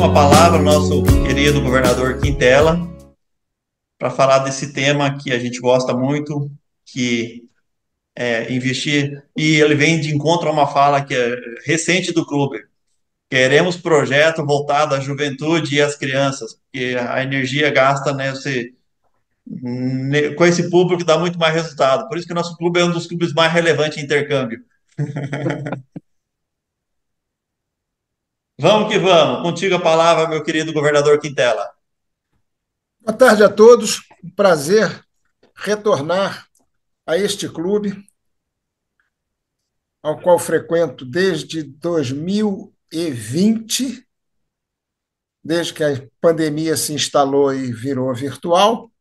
com a palavra o nosso querido governador Quintela para falar desse tema que a gente gosta muito, que é investir, e ele vem de encontro a uma fala que é recente do clube. Queremos projeto voltado à juventude e às crianças, porque a energia gasta com esse público dá muito mais resultado. Por isso que o nosso clube é um dos clubes mais relevantes em intercâmbio. Vamos que vamos. Contigo a palavra, meu querido governador Quintela. Boa tarde a todos. Um prazer retornar a este clube, ao qual frequento desde 2020, desde que a pandemia se instalou e virou virtual,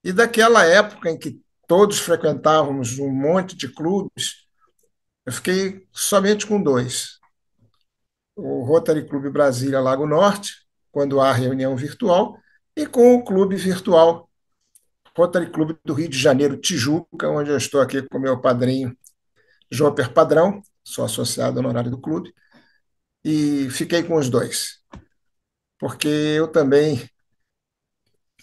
e daquela época em que todos frequentávamos um monte de clubes, eu fiquei somente com dois: o Rotary Clube Brasília Lago Norte, quando há reunião virtual, e com o clube virtual Rotary Clube do Rio de Janeiro, Tijuca, onde eu estou aqui com meu padrinho Joper Padrão, sou associado honorário do clube, e fiquei com os dois, porque eu também,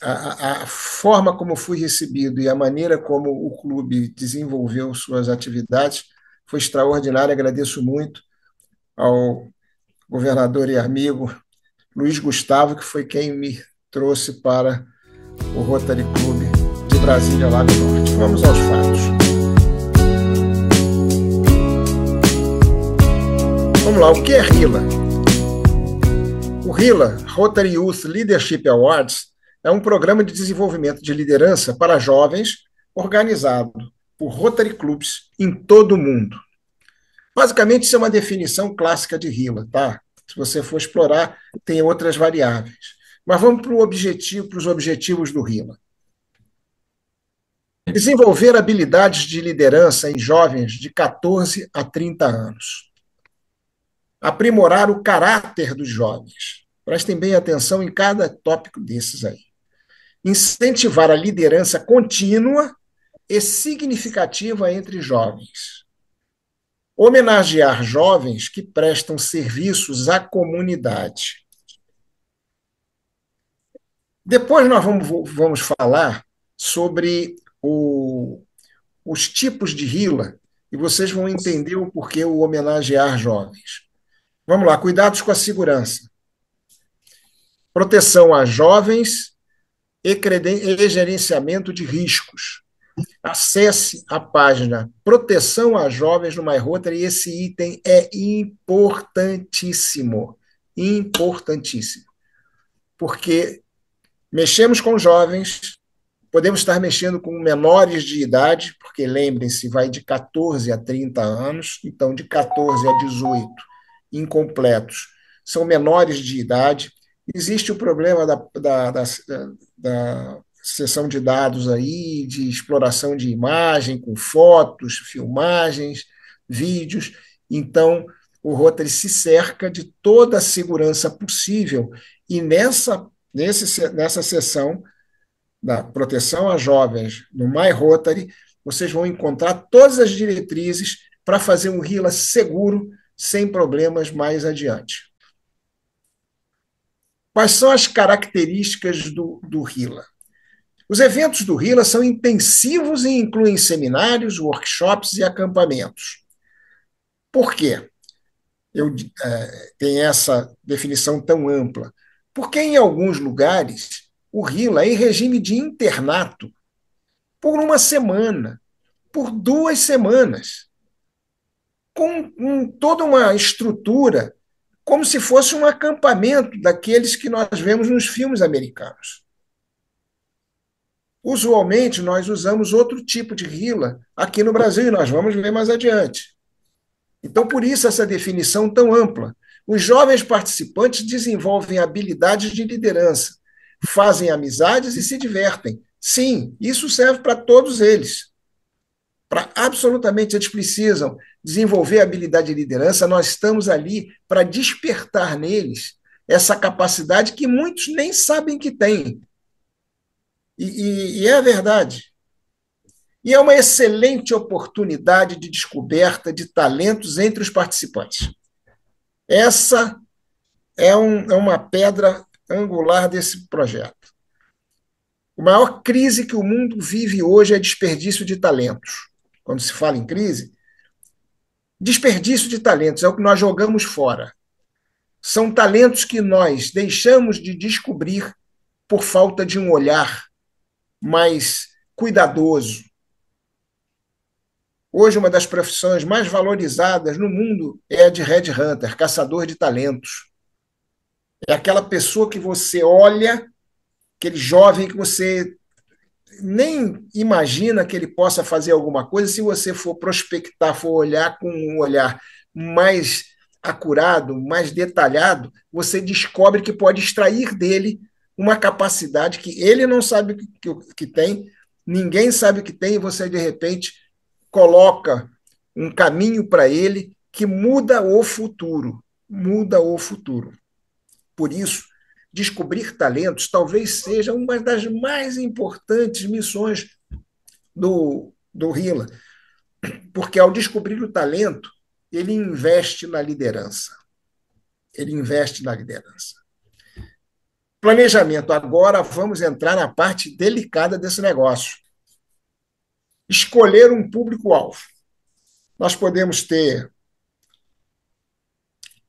a forma como fui recebido e a maneira como o clube desenvolveu suas atividades foi extraordinária. Agradeço muito ao governador e amigo Luiz Gustavo, que foi quem me trouxe para o Rotary Clube de Brasília, Lago Norte. Vamos aos fatos. Vamos lá, o que é RILA? O RILA, Rotary Youth Leadership Awards, é um programa de desenvolvimento de liderança para jovens organizado por Rotary Clubs em todo o mundo. Basicamente, isso é uma definição clássica de RILA, tá? Se você for explorar, tem outras variáveis. Mas vamos para os objetivos do RILA. Desenvolver habilidades de liderança em jovens de 14 a 30 anos. Aprimorar o caráter dos jovens. Prestem bem atenção em cada tópico desses aí. Incentivar a liderança contínua e significativa entre jovens. Homenagear jovens que prestam serviços à comunidade. Depois nós vamos falar sobre os tipos de RILA e vocês vão entender o porquê o homenagear jovens. Vamos lá, cuidados com a segurança. Proteção a jovens e gerenciamento de riscos. Acesse a página Proteção a Jovens no MyRotary, e esse item é importantíssimo. Importantíssimo. Porque mexemos com jovens, podemos estar mexendo com menores de idade, porque lembrem-se, vai de 14 a 30 anos, então de 14 a 18, incompletos, são menores de idade. Existe o problema da seção de dados aí, de exploração de imagem, com fotos, filmagens, vídeos. Então, o Rotary se cerca de toda a segurança possível, e nessa sessão da proteção a jovens no MyRotary, vocês vão encontrar todas as diretrizes para fazer um RILA seguro, sem problemas mais adiante. Quais são as características do RILA? Os eventos do RILA são intensivos e incluem seminários, workshops e acampamentos. Por quê? Tem essa definição tão ampla? Porque em alguns lugares o RILA é em regime de internato por uma semana, por 2 semanas, com toda uma estrutura, como se fosse um acampamento daqueles que nós vemos nos filmes americanos. Usualmente, nós usamos outro tipo de RILA aqui no Brasil, e nós vamos ver mais adiante. Então, por isso, essa definição tão ampla. Os jovens participantes desenvolvem habilidades de liderança, fazem amizades e se divertem. Sim, isso serve para todos eles. Para absolutamente eles precisam desenvolver a habilidade de liderança, nós estamos ali para despertar neles essa capacidade que muitos nem sabem que têm. E é a verdade. E é uma excelente oportunidade de descoberta de talentos entre os participantes. Essa é uma pedra angular desse projeto. A maior crise que o mundo vive hoje é desperdício de talentos. Quando se fala em crise, desperdício de talentos é o que nós jogamos fora. São talentos que nós deixamos de descobrir por falta de um olhar mais cuidadoso. Hoje, uma das profissões mais valorizadas no mundo é a de headhunter, caçador de talentos. É aquela pessoa que você olha, aquele jovem que você nem imagina que ele possa fazer alguma coisa. Se você for prospectar, for olhar com um olhar mais acurado, mais detalhado, você descobre que pode extrair dele uma capacidade que ele não sabe que tem, ninguém sabe que tem, e você, de repente, coloca um caminho para ele que muda o futuro. Muda o futuro. Por isso, descobrir talentos talvez seja uma das mais importantes missões do Hila, porque ao descobrir o talento, ele investe na liderança. Ele investe na liderança. Planejamento. Agora vamos entrar na parte delicada desse negócio. Escolher um público-alvo. Nós podemos ter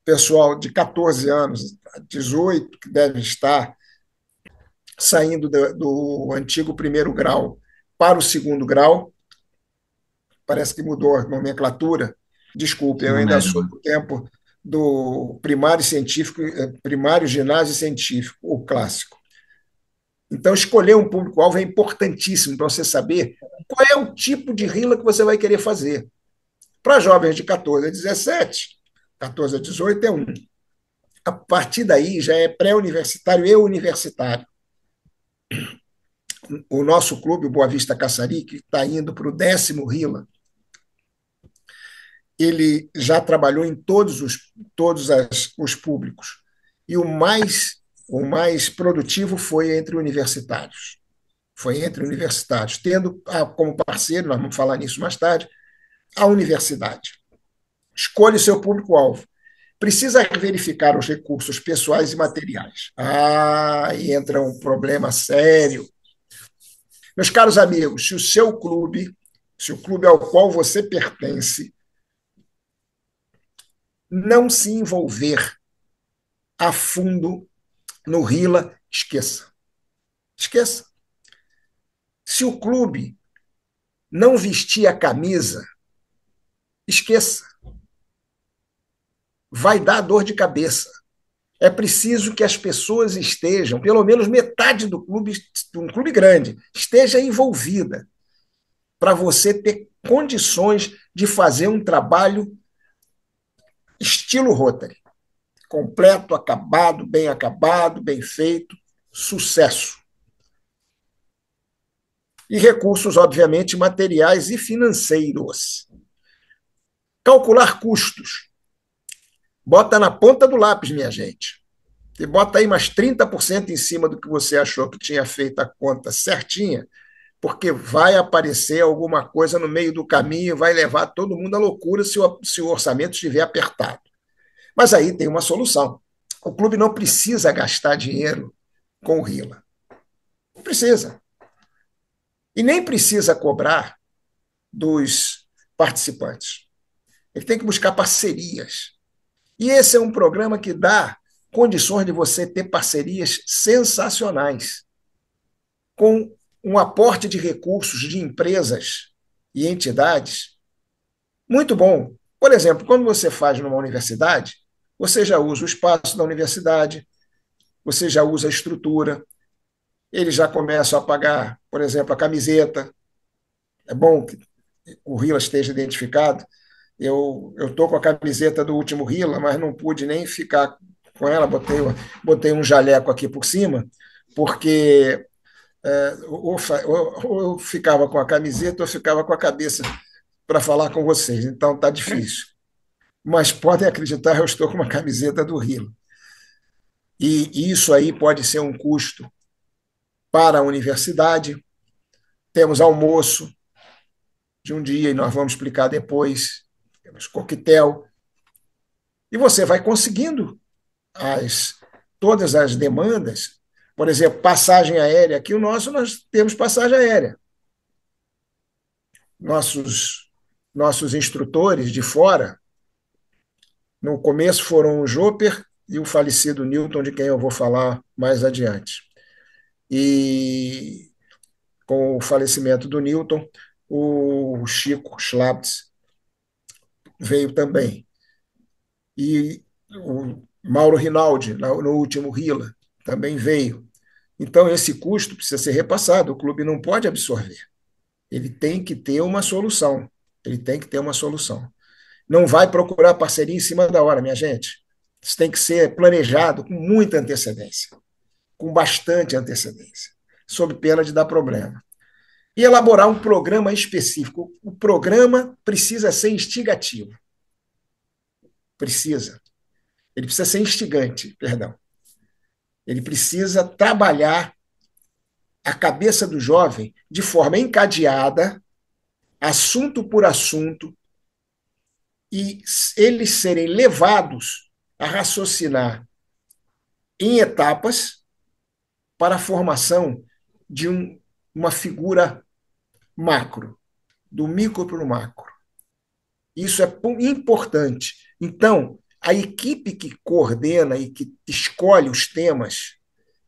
pessoal de 14 anos, 18, que deve estar saindo do antigo primeiro grau para o segundo grau. Parece que mudou a nomenclatura. Desculpe, eu Ensino ainda médio, sou né? do tempo do primário científico, primário ginásio científico, o clássico. Então, escolher um público-alvo é importantíssimo para você saber qual é o tipo de rila que você vai querer fazer. Para jovens de 14 a 17, 14 a 18 é um. A partir daí já é pré-universitário e universitário. O nosso clube, o Boa Vista Caçari, que está indo para o 10º Rila, ele já trabalhou em todos os públicos. E o mais produtivo foi entre universitários. Foi entre universitários, tendo como parceiro, nós vamos falar nisso mais tarde, a universidade. Escolha o seu público-alvo. Precisa verificar os recursos pessoais e materiais. Aí entra um problema sério. Meus caros amigos, se o clube ao qual você pertence, não se envolver a fundo no Rila, esqueça. Esqueça. Se o clube não vestir a camisa, esqueça. Vai dar dor de cabeça. É preciso que as pessoas estejam, pelo menos metade do clube, um clube grande, esteja envolvida, para você ter condições de fazer um trabalho estilo Rotary. Completo, acabado, bem feito, sucesso. E recursos, obviamente, materiais e financeiros. Calcular custos. Bota na ponta do lápis, minha gente. E bota aí mais 30% em cima do que você achou que tinha feito a conta certinha, porque vai aparecer alguma coisa no meio do caminho e vai levar todo mundo à loucura se o orçamento estiver apertado. Mas aí tem uma solução. O clube não precisa gastar dinheiro com o Rila. Não precisa. E nem precisa cobrar dos participantes. Ele tem que buscar parcerias. E esse é um programa que dá condições de você ter parcerias sensacionais, com um aporte de recursos de empresas e entidades muito bom. Por exemplo, quando você faz numa universidade, você já usa o espaço da universidade, você já usa a estrutura, eles já começam a pagar, por exemplo, a camiseta. É bom que o Rila esteja identificado. Eu estou com a camiseta do último Rila, mas não pude nem ficar com ela, botei um jaleco aqui por cima, porque ou eu ficava com a camiseta ou eu ficava com a cabeça para falar com vocês. Então está difícil. Mas podem acreditar, eu estou com uma camiseta do Rila. E isso aí pode ser um custo para a universidade. Temos almoço de um dia, e nós vamos explicar depois. Temos coquetel. E você vai conseguindo as, todas as demandas. Por exemplo, passagem aérea. Aqui o nosso, nós temos passagem aérea. Nossos instrutores de fora, no começo foram o Joper e o falecido Newton, de quem eu vou falar mais adiante. E com o falecimento do Newton, o Chico Schlabtz veio também. E o Mauro Rinaldi, no último Rila, também veio. Então, esse custo precisa ser repassado, o clube não pode absorver. Ele tem que ter uma solução. Ele tem que ter uma solução. Não vai procurar parceria em cima da hora, minha gente. Isso tem que ser planejado com muita antecedência, com bastante antecedência, sob pena de dar problema. E elaborar um programa específico. O programa precisa ser instigativo. Precisa. Ele precisa ser instigante, perdão. Ele precisa trabalhar a cabeça do jovem de forma encadeada, assunto por assunto, e eles serem levados a raciocinar em etapas para a formação de uma figura macro, do micro para o macro. Isso é importante. Então, a equipe que coordena e que escolhe os temas,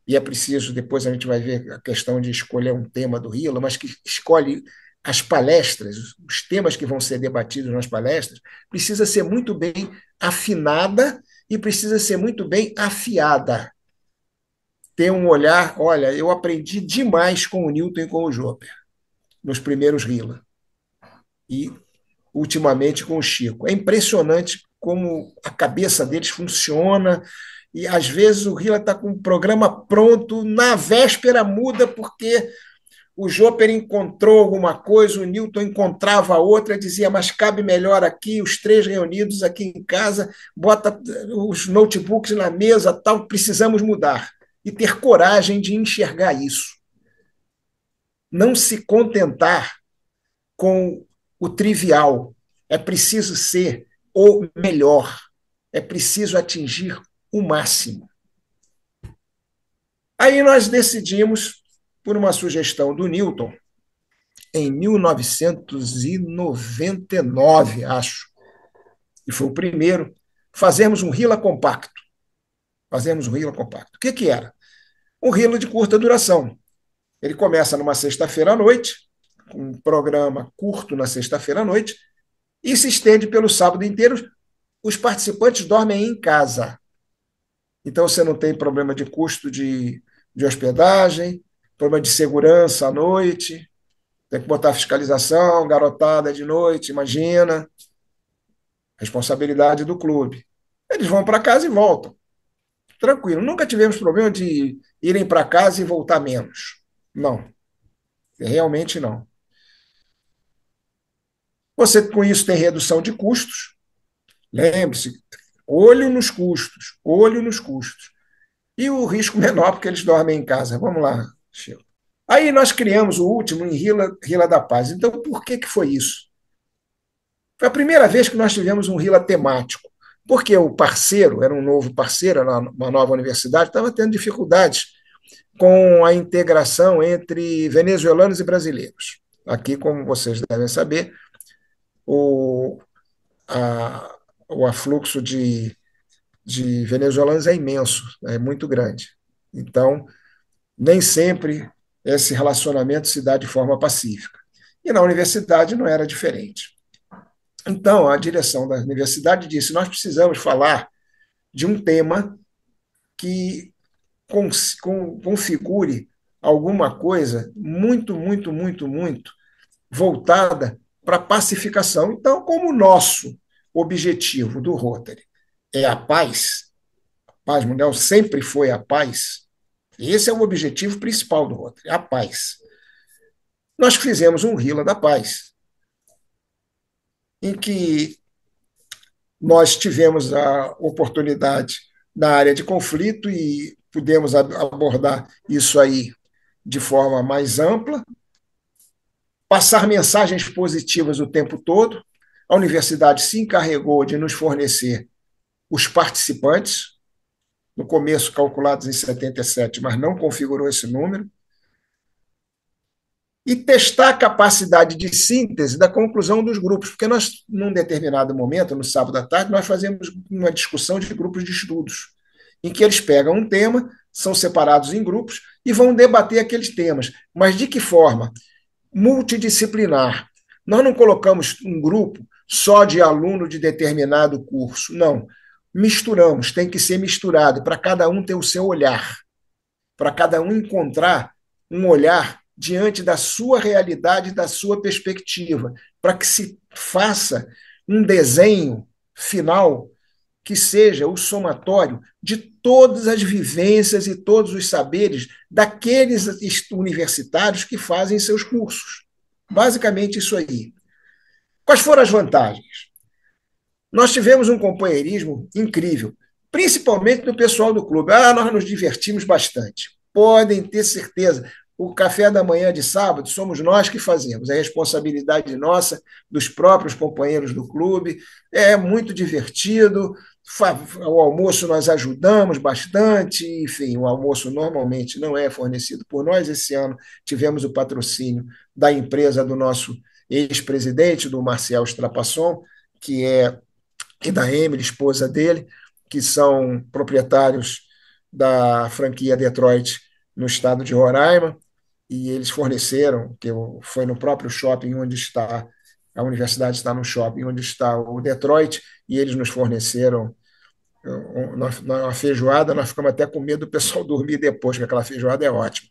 e é preciso, depois a gente vai ver a questão de escolher um tema do Rila, mas que escolhe as palestras, os temas que vão ser debatidos nas palestras, precisa ser muito bem afinada e precisa ser muito bem afiada. Ter um olhar, olha, eu aprendi demais com o Newton e com o Joper, nos primeiros Rila. E, ultimamente, com o Chico. É impressionante como a cabeça deles funciona, e às vezes o Rila está com o programa pronto, na véspera muda porque o Joper encontrou alguma coisa, o Newton encontrava outra, dizia, mas cabe melhor aqui, os três reunidos aqui em casa, bota os notebooks na mesa, tal, precisamos mudar. E ter coragem de enxergar isso. Não se contentar com o trivial. É preciso ser o melhor. É preciso atingir o máximo. Aí nós decidimos, por uma sugestão do Newton, em 1999, acho, e foi o primeiro, fazermos um Rila compacto. Fazemos um Rila compacto. O que era? Um Rila de curta duração. Ele começa numa sexta-feira à noite, um programa curto na sexta-feira à noite, e se estende pelo sábado inteiro. Os participantes dormem em casa. Então, você não tem problema de custo de hospedagem, problema de segurança à noite, tem que botar fiscalização, garotada de noite, imagina. Responsabilidade do clube. Eles vão para casa e voltam. Tranquilo. Nunca tivemos problema de irem para casa e voltar menos. Não. Realmente não. Você, com isso, tem redução de custos. Lembre-se, olho nos custos, olho nos custos. E o risco menor, porque eles dormem em casa. Vamos lá, Chico. Aí nós criamos o último em Rila da Paz. Então, por que foi isso? Foi a primeira vez que nós tivemos um Rila temático, porque o parceiro, era um novo parceiro, era uma nova universidade, estava tendo dificuldades com a integração entre venezuelanos e brasileiros. Aqui, como vocês devem saber, o afluxo de venezuelanos é imenso, é muito grande. Então, nem sempre esse relacionamento se dá de forma pacífica. E na universidade não era diferente. Então, a direção da universidade disse: nós precisamos falar de um tema que configure alguma coisa muito, muito, muito, muito voltada para a pacificação. Então, como o nosso objetivo do Rotary é a paz mundial sempre foi a paz, esse é o objetivo principal do Rotary, a paz. Nós fizemos um Rila da Paz, em que nós tivemos a oportunidade na área de conflito e pudemos abordar isso aí de forma mais ampla, passar mensagens positivas o tempo todo. A universidade se encarregou de nos fornecer os participantes, no começo calculados em 77, mas não configurou esse número, e testar a capacidade de síntese da conclusão dos grupos, porque nós, num determinado momento, no sábado à tarde, nós fazemos uma discussão de grupos de estudos, em que eles pegam um tema, são separados em grupos e vão debater aqueles temas. Mas de que forma? Multidisciplinar. Nós não colocamos um grupo só de aluno de determinado curso, não. Misturamos, tem que ser misturado, para cada um ter o seu olhar, para cada um encontrar um olhar diante da sua realidade, da sua perspectiva, para que se faça um desenho final que seja o somatório de todas as vivências e todos os saberes daqueles universitários que fazem seus cursos. Basicamente isso aí. Quais foram as vantagens? Nós tivemos um companheirismo incrível, principalmente do pessoal do clube. Nós nos divertimos bastante. Podem ter certeza. O café da manhã de sábado somos nós que fazemos, é responsabilidade nossa, dos próprios companheiros do clube. É muito divertido. O almoço nós ajudamos bastante. Enfim, o almoço normalmente não é fornecido por nós. Esse ano tivemos o patrocínio da empresa do nosso ex-presidente, do Marcel Strapasson, que é e da Emily, esposa dele, que são proprietários da franquia Detroit no estado de Roraima, e eles forneceram, que foi no próprio shopping onde está, a universidade está no shopping onde está o Detroit, e eles nos forneceram uma feijoada. Nós ficamos até com medo do pessoal dormir depois, porque aquela feijoada é ótima.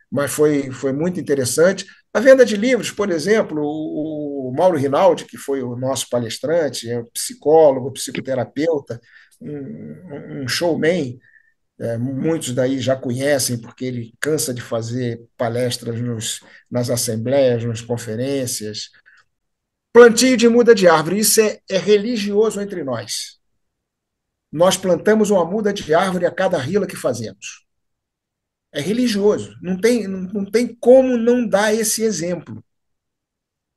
Mas foi muito interessante. A venda de livros, por exemplo, o Mauro Rinaldi, que foi o nosso palestrante, é um psicólogo, psicoterapeuta, um showman, muitos daí já conhecem, porque ele cansa de fazer palestras nas assembleias, nas conferências. Plantio de muda de árvore, isso é religioso entre nós. Nós plantamos uma muda de árvore a cada rila que fazemos. É religioso. Não tem como não dar esse exemplo.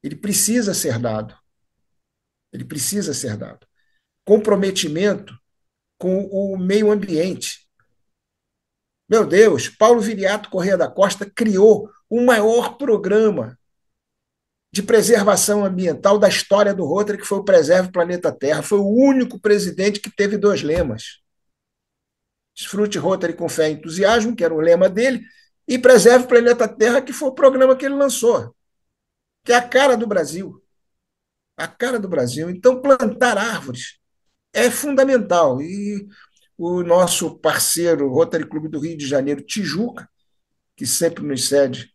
Ele precisa ser dado. Ele precisa ser dado. Comprometimento com o meio ambiente. Meu Deus, Paulo Viriato Corrêa da Costa criou o maior programa de preservação ambiental da história do Rotary, que foi o Preserve o Planeta Terra. Foi o único presidente que teve 2 lemas. Desfrute Rotary com fé e entusiasmo, que era o lema dele, e Preserve o Planeta Terra, que foi o programa que ele lançou, que é a cara do Brasil. A cara do Brasil. Então, plantar árvores é fundamental. E o nosso parceiro Rotary Clube do Rio de Janeiro, Tijuca, que sempre nos cede,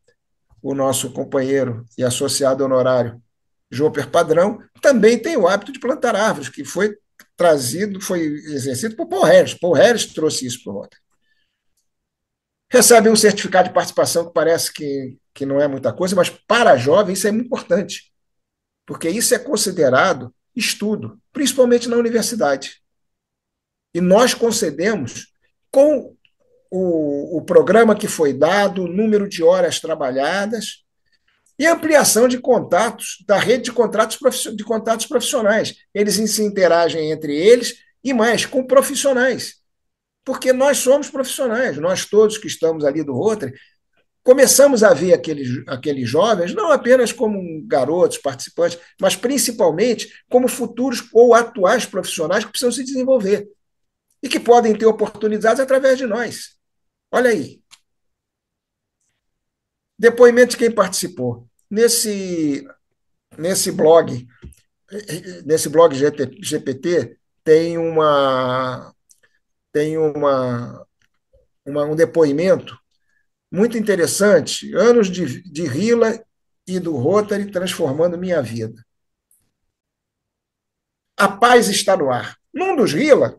o nosso companheiro e associado honorário, Joper Padrão, também tem o hábito de plantar árvores, que foi trazido, foi exercido por Paul Harris. Paul Harris trouxe isso para o Rotary. Recebe um certificado de participação que parece que não é muita coisa, mas para jovens isso é muito importante, porque isso é considerado estudo, principalmente na universidade. E nós concedemos, com o programa que foi dado, o número de horas trabalhadas e ampliação de contatos, da rede de contatos profissionais. Eles se interagem entre eles e mais com profissionais, porque nós somos profissionais, nós todos que estamos ali do Rotary, começamos a ver aqueles jovens não apenas como garotos, participantes, mas principalmente como futuros ou atuais profissionais que precisam se desenvolver e que podem ter oportunidades através de nós. Olha aí. Depoimento de quem participou. Nesse blog GPT, tem um depoimento muito interessante, anos de Rila e do Rotary transformando minha vida. A paz está no ar. Num dos Rila,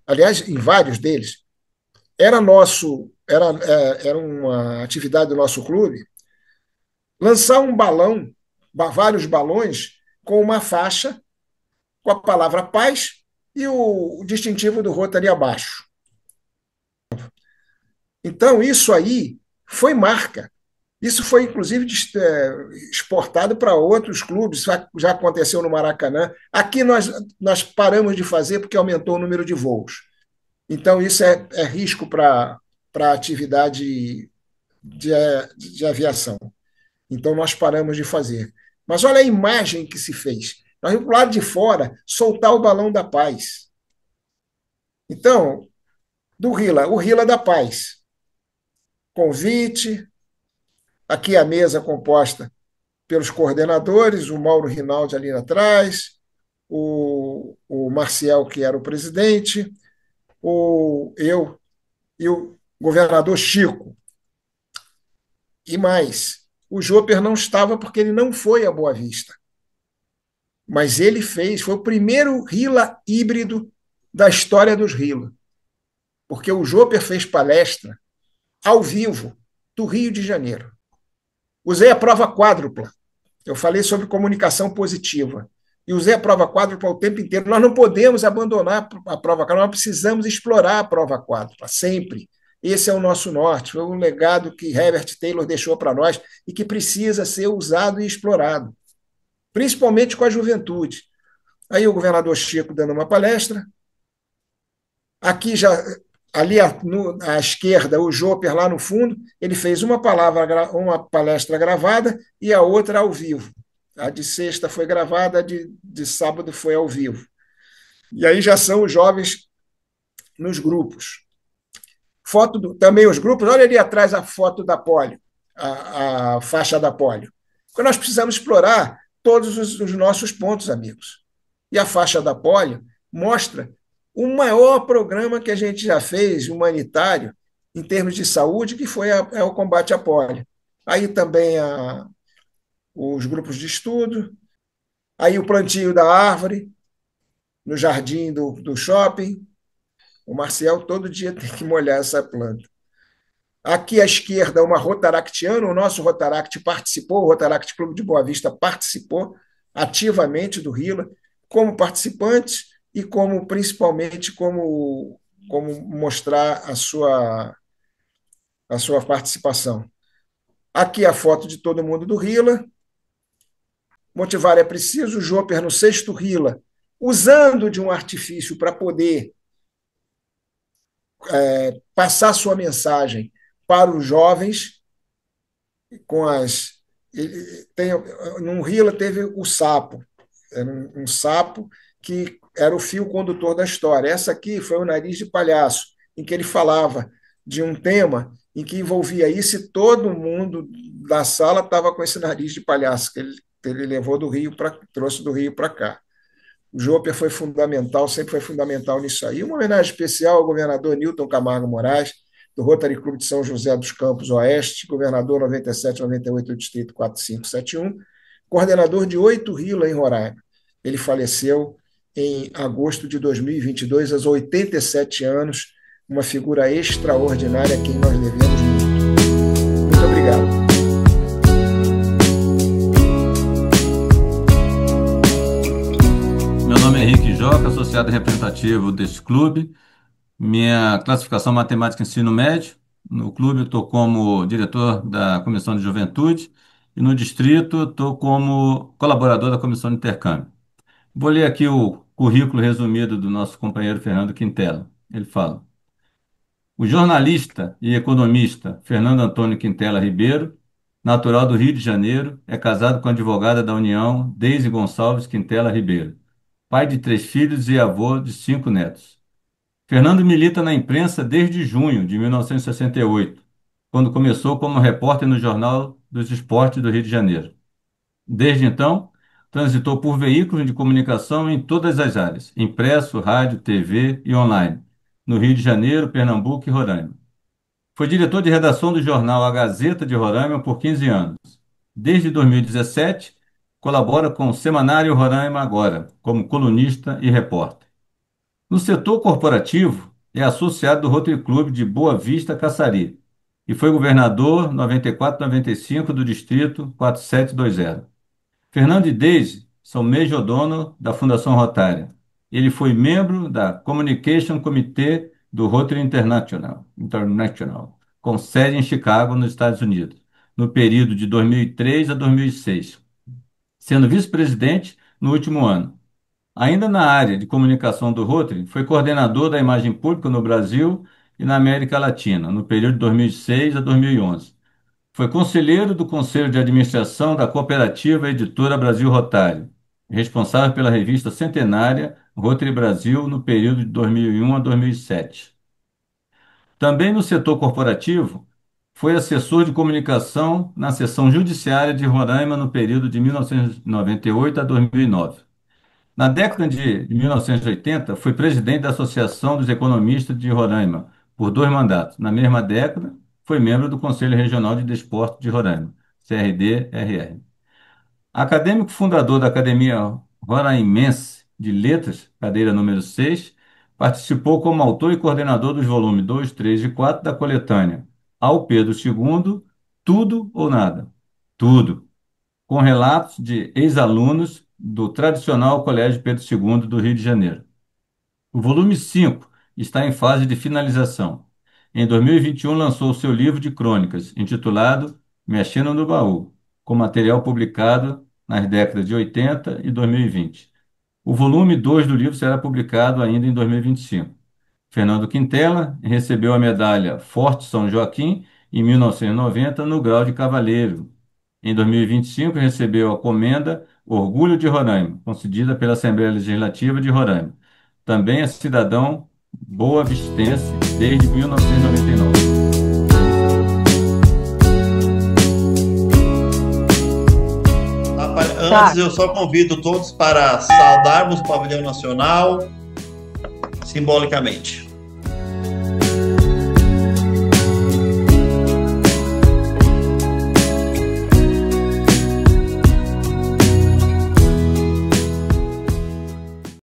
aliás, em vários deles, era uma atividade do nosso clube, lançar um balão, vários balões, com uma faixa, com a palavra paz e o distintivo do Rotary abaixo. Então, isso aí foi marca. Isso foi, inclusive, exportado para outros clubes, já aconteceu no Maracanã. Aqui nós paramos de fazer porque aumentou o número de voos. Então, isso é risco para a atividade de aviação. Então, nós paramos de fazer. Mas olha a imagem que se fez. Nós vimos para o lado de fora soltar o balão da paz. Então, do Rila, o Rila da Paz. Convite, aqui a mesa composta pelos coordenadores, o Mauro Rinaldi ali atrás, o Marcial, que era o presidente, eu e o governador Chico. E mais, o Joper não estava porque ele não foi a Boa Vista. Mas ele fez, foi o primeiro Rila híbrido da história dos Rila. Porque o Joper fez palestra ao vivo do Rio de Janeiro. Usei a prova quádrupla. Eu falei sobre comunicação positiva. E usei a prova quádrupla o tempo inteiro. Nós não podemos abandonar a prova quádrupla, nós precisamos explorar a prova quádrupla, sempre. Esse é o nosso norte, foi um legado que Herbert Taylor deixou para nós e que precisa ser usado e explorado, principalmente com a juventude. Aí o governador Chico dando uma palestra, aqui já ali à esquerda, o Joper lá no fundo, ele fez uma palestra gravada e a outra ao vivo. A de sexta foi gravada, de sábado foi ao vivo. E aí já são os jovens nos grupos. Também os grupos, olha ali atrás a foto da polio, a faixa da polio. Porque nós precisamos explorar todos os nossos pontos, amigos. E a faixa da polio mostra o maior programa que a gente já fez, humanitário, em termos de saúde, que foi o combate à polio. Aí também os grupos de estudo, aí o plantio da árvore no jardim do shopping. O Marcial todo dia tem que molhar essa planta. Aqui à esquerda, uma Rotaractiana, o nosso Rotaract participou, o Rotaract Clube de Boa Vista participou ativamente do RILA, como participantes e principalmente como mostrar a sua participação. Aqui a foto de todo mundo do RILA. Motivar é preciso, o Joper no sexto RILA, usando de um artifício para poder passar sua mensagem para os jovens, com as. Num Rila teve o sapo, era um sapo que era o fio condutor da história. Essa aqui foi o Nariz de Palhaço, em que ele falava de um tema em que envolvia isso e todo mundo da sala estava com esse nariz de palhaço que ele levou trouxe do Rio para cá. O Joper foi fundamental, sempre foi fundamental nisso aí. Uma homenagem especial ao governador Newton Camargo Moraes, do Rotary Clube de São José dos Campos Oeste, governador 97-98 do Distrito 4571, coordenador de 8 RILA em Roraima. Ele faleceu em agosto de 2022, aos 87 anos, uma figura extraordinária a quem nós devemos muito. Muito obrigado. Meu nome é Henrique Joca, associado representativo deste clube. Minha classificação matemática ensino médio. No clube eu estou como diretor da Comissão de Juventude e no distrito estou como colaborador da Comissão de Intercâmbio. Vou ler aqui o currículo resumido do nosso companheiro Fernando Quintela. Ele fala: o jornalista e economista Fernando Antônio Quintela Ribeiro, natural do Rio de Janeiro, é casado com a advogada da União, Deise Gonçalves Quintela Ribeiro, pai de 3 filhos e avô de 5 netos. Fernando milita na imprensa desde junho de 1968, quando começou como repórter no Jornal dos Esportes do Rio de Janeiro. Desde então, transitou por veículos de comunicação em todas as áreas, impresso, rádio, TV e online, no Rio de Janeiro, Pernambuco e Roraima. Foi diretor de redação do jornal A Gazeta de Roraima por 15 anos. Desde 2017, colabora com o Semanário Roraima Agora, como colunista e repórter. No setor corporativo, é associado do Rotary Clube de Boa Vista Caçari e foi governador 94-95 do Distrito 4720. Fernando e Deise são major-dono da Fundação Rotária. Ele foi membro da Communication Committee do Rotary International, com sede em Chicago, nos Estados Unidos, no período de 2003 a 2006, sendo vice-presidente no último ano. Ainda na área de comunicação do Rotary, foi coordenador da imagem pública no Brasil e na América Latina, no período de 2006 a 2011. Foi conselheiro do Conselho de Administração da Cooperativa Editora Brasil Rotário, responsável pela revista centenária Rotary Brasil no período de 2001 a 2007. Também no setor corporativo, foi assessor de comunicação na seção judiciária de Roraima no período de 1998 a 2009. Na década de 1980, foi presidente da Associação dos Economistas de Roraima por 2 mandatos. Na mesma década, foi membro do Conselho Regional de Desporto de Roraima, CRD-RR. Acadêmico fundador da Academia Roraimense de Letras, cadeira número 6, participou como autor e coordenador dos volumes 2, 3 e 4 da coletânea Ao Pedro II, Tudo ou Nada. Tudo, com relatos de ex-alunos do tradicional Colégio Pedro II do Rio de Janeiro. O volume 5 está em fase de finalização. Em 2021, lançou seu livro de crônicas, intitulado Mexendo no Baú, com material publicado nas décadas de 80 e 2020. O volume 2 do livro será publicado ainda em 2025. Fernando Quintela recebeu a medalha Forte São Joaquim em 1990 no grau de cavaleiro. Em 2025, recebeu a comenda Orgulho de Roraima, concedida pela Assembleia Legislativa de Roraima. Também é cidadão boa-vistense desde 1999. Antes, eu só convido todos para saudarmos o pavilhão nacional simbolicamente.